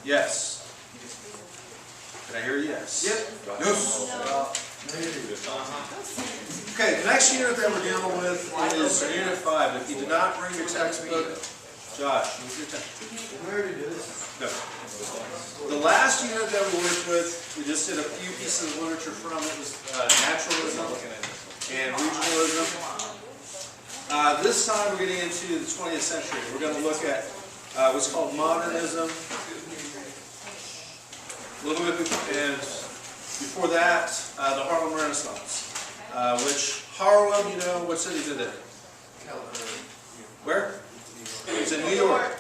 Yes. Can I hear a yes? Yep. Yes. Okay, the next unit that we're dealing with is Unit 5. If you did not bring your textbook, Josh, use your textbook. No. The last unit that we worked with, we just did a few pieces of literature from it. It was naturalism and regionalism. This time we're getting into the 20th century. We're going to look at what's called modernism. A little bit and before that, the Harlem Renaissance. Which Harlem, you know, what city did it? Where? It was in New York.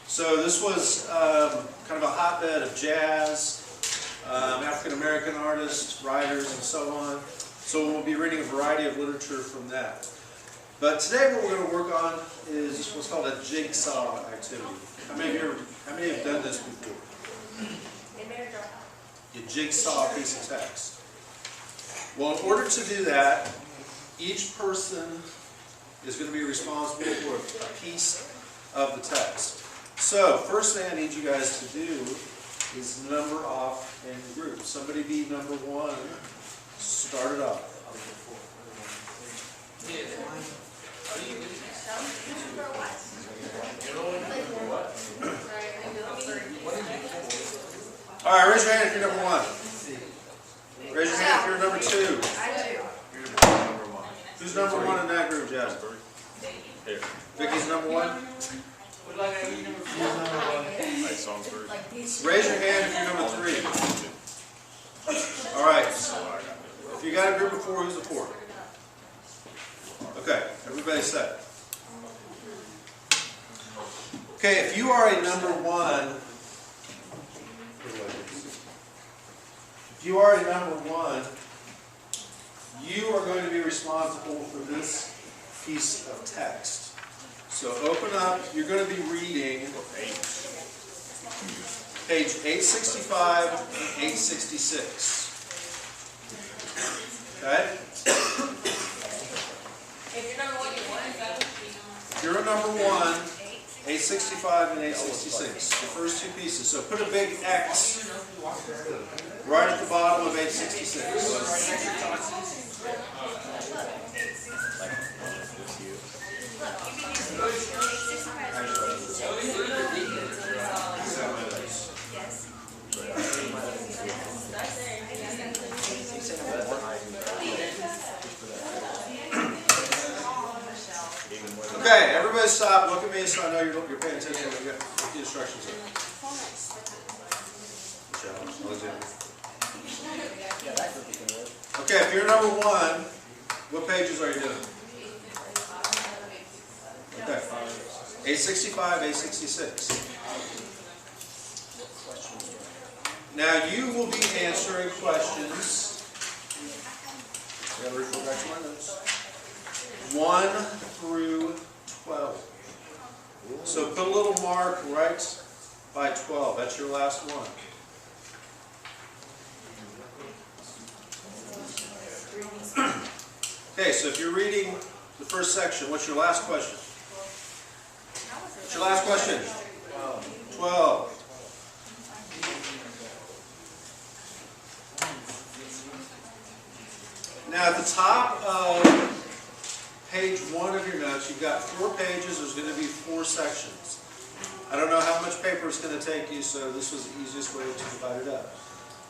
So this was kind of a hotbed of jazz, African American artists, writers, and so on. So we'll be reading a variety of literature from that. But today what we're going to work on is what's called a jigsaw activity. How many have done this before? You jigsaw a piece of text. Well, in order to do that, each person is going to be responsible for a piece of the text. So, first thing I need you guys to do is number off in groups. Somebody be number 1. Start it off. All right, raise your hand if you're number 1. Raise your hand if you're number 2. Who's number 1 in that group, Jasper? Vicky's number 1? Raise your hand if you're number 3. All right. If you got a group of 4, who's the 4? Okay, everybody set. Okay, if you are a number 1, you are a number 1, you are going to be responsible for this piece of text. So open up, you're going to be reading page 865 and 866. Okay? If you're number 1, If you're a number 1, 865 and 866, the first 2 pieces. So put a big X right at the bottom of 866. Okay, everybody stop, look at me so I know you're paying attention to what the instructions are. Okay, if you're number 1, what pages are you doing? Okay. 865, 866. Now you will be answering questions. I gotta refer back to my notes. 1 through 12. So put a little mark right by 12. That's your last one. Okay, so if you're reading the first section, what's your last question? What's your last question? 12. Now at the top of page 1 of your notes, you've got 4 pages. There's going to be 4 sections. I don't know how much paper it's going to take you, so this was the easiest way to divide it up.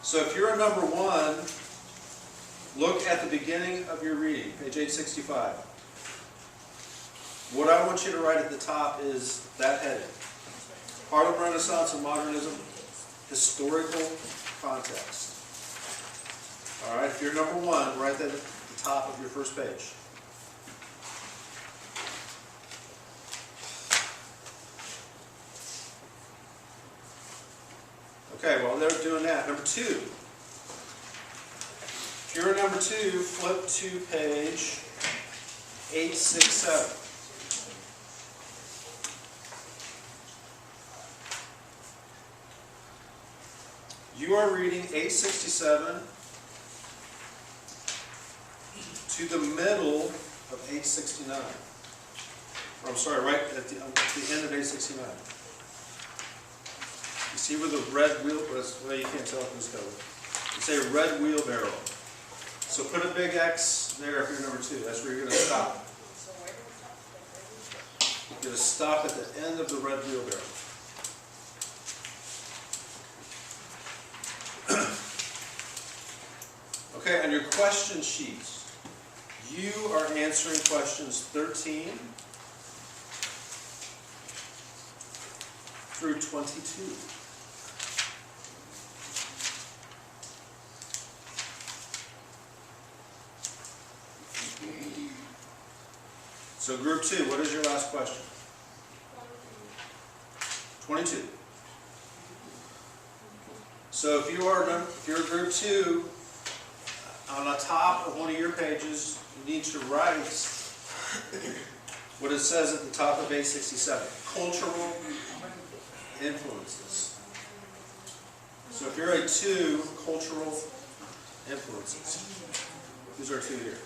So if you're a number 1, look at the beginning of your reading, page 865. What I want you to write at the top is that heading. Harlem Renaissance and Modernism, Historical Context. All right, if you're number 1, write that at the top of your first page. Okay, well, they're doing that. Number 2. If you're a number 2, flip to page 867. You are reading 867 to the middle of 869. Or I'm sorry, right at the end of 869. You see where the red wheel, well, you can't tell from this color. You say red wheelbarrow. So put a big X there if you're number 2. That's where you're going to stop. You're going to stop at the end of the red wheelbarrow. Okay, on your question sheets, you are answering questions 13 through 22. So group 2, what is your last question? 22. So if you're group 2, on the top of one of your pages, you need to write what it says at the top of page 67. Cultural influences. So if you're a 2, cultural influences. These are 2 here.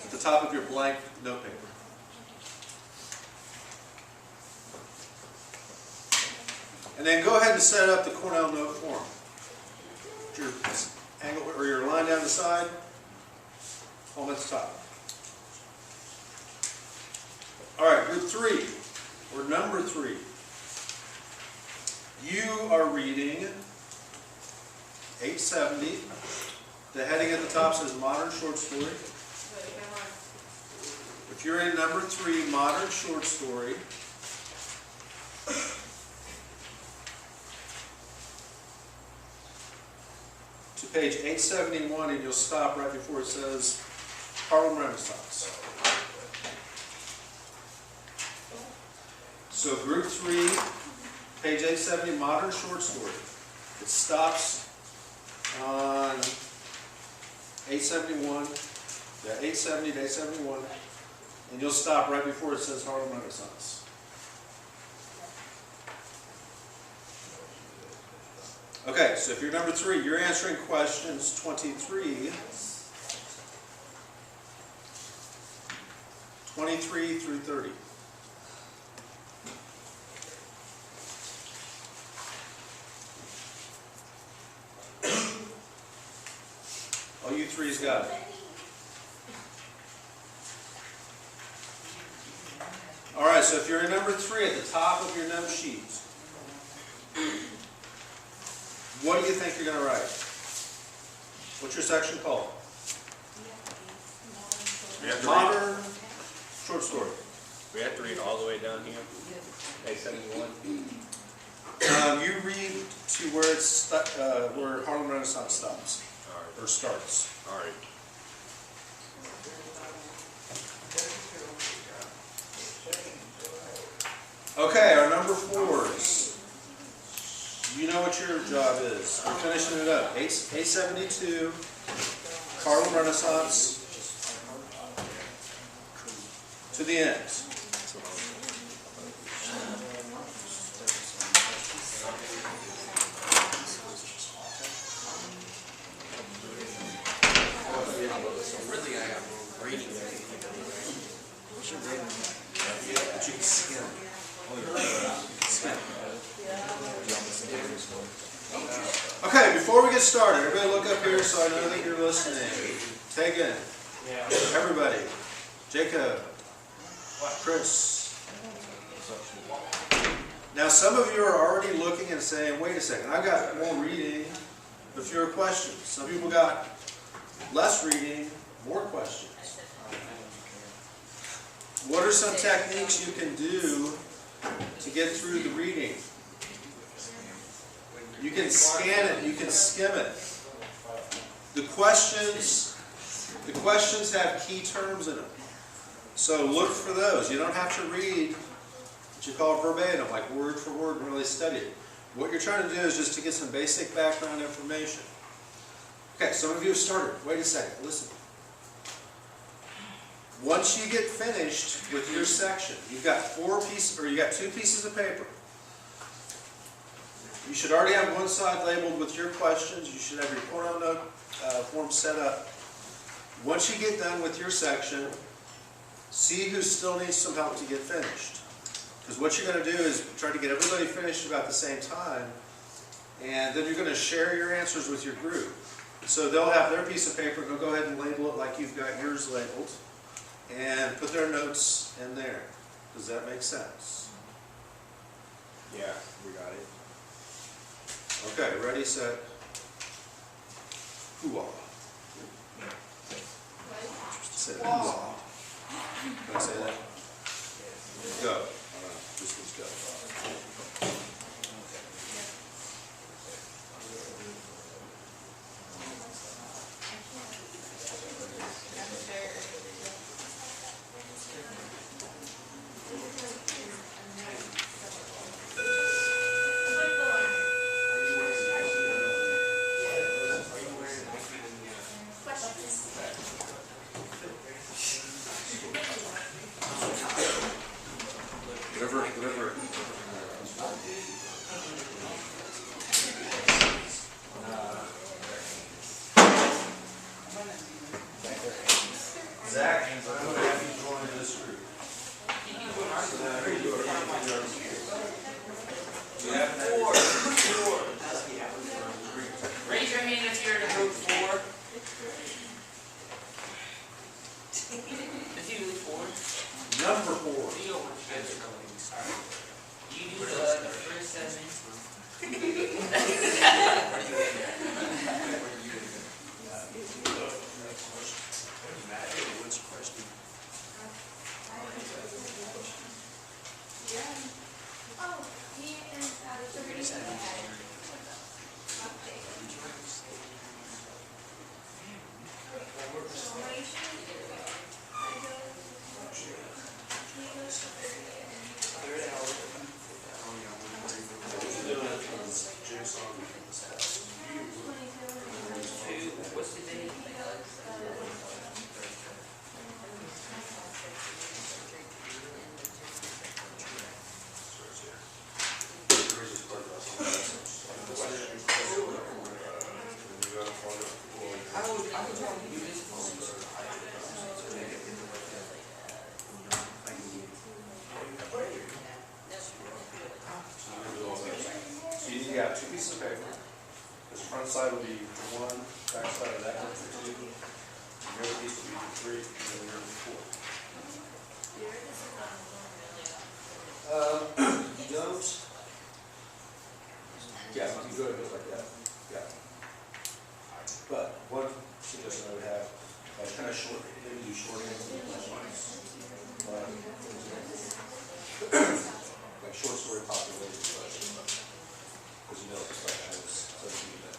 At the top of your blank note paper. And then go ahead and set up the Cornell note form. Your angle or your line down the side, home at the top. All right, group 3, or number 3. You are reading 870. The heading at the top says Modern Short Story. If you're in number 3, Modern Short Story, to page 871, and you'll stop right before it says Harlem Renaissance. So group 3, page 870, Modern Short Story. It stops on 871, yeah, 870 to 871, and you'll stop right before it says Harlem Renaissance. Okay, so if you're number 3, you're answering questions 23 through 30. All you 3's got it. All right, so if you're in number 3 at the top of your note sheet, what do you think you're going to write? What's your section called? Modern Short Story. We have to read all the way down here. Page 71. You read to where it's where Harlem Renaissance stops, or starts. All right. Okay, our number 4s. You know what your job is. We're finishing it up. 872, Harlem Renaissance, to the end. Really, I am reading that. What's your rating? But you can skim. Okay, before we get started, everybody look up here so I know that you're listening. Take in. Everybody. Jacob. Chris. Now some of you are already looking and saying, wait a second, I've got more reading, but fewer questions. Some people got less reading, more questions. What are some techniques you can do to get through the reading? You can scan it, you can skim it. The questions have key terms in them. So look for those. You don't have to read what you call verbatim, like word for word, and really study it. What you're trying to do is just to get some basic background information. Okay, some of you have started. Wait a second, listen. Once you get finished with your section, you've got 2 pieces of paper. You should already have one side labeled with your questions. You should have your Cornell note form set up. Once you get done with your section, see who still needs some help to get finished. Because what you're going to do is try to get everybody finished about the same time, and then you're going to share your answers with your group. So they'll have their piece of paper, they'll go ahead and label it like you've got yours labeled, and put their notes in there. Does that make sense? Yeah, we got it. Okay, ready, set, hoo-ah. Say hoo-ah. Can I say that? Go. All right, this one's go. Whatever. Zach, I'm going to have you join this group. Raise your hand if you're in group 4. If you do 4. Number 4. You do the first 7. What's the date? So you got 2 pieces of paper. This front side will be for 1, back side of that one for 2. The other piece will be for 3, and then your 4. Notes. Yeah, you can go ahead and go like that. Yeah. But one suggestion I would have, kind of short, maybe do short answers. Like short story population questions. Because you know the questions, so you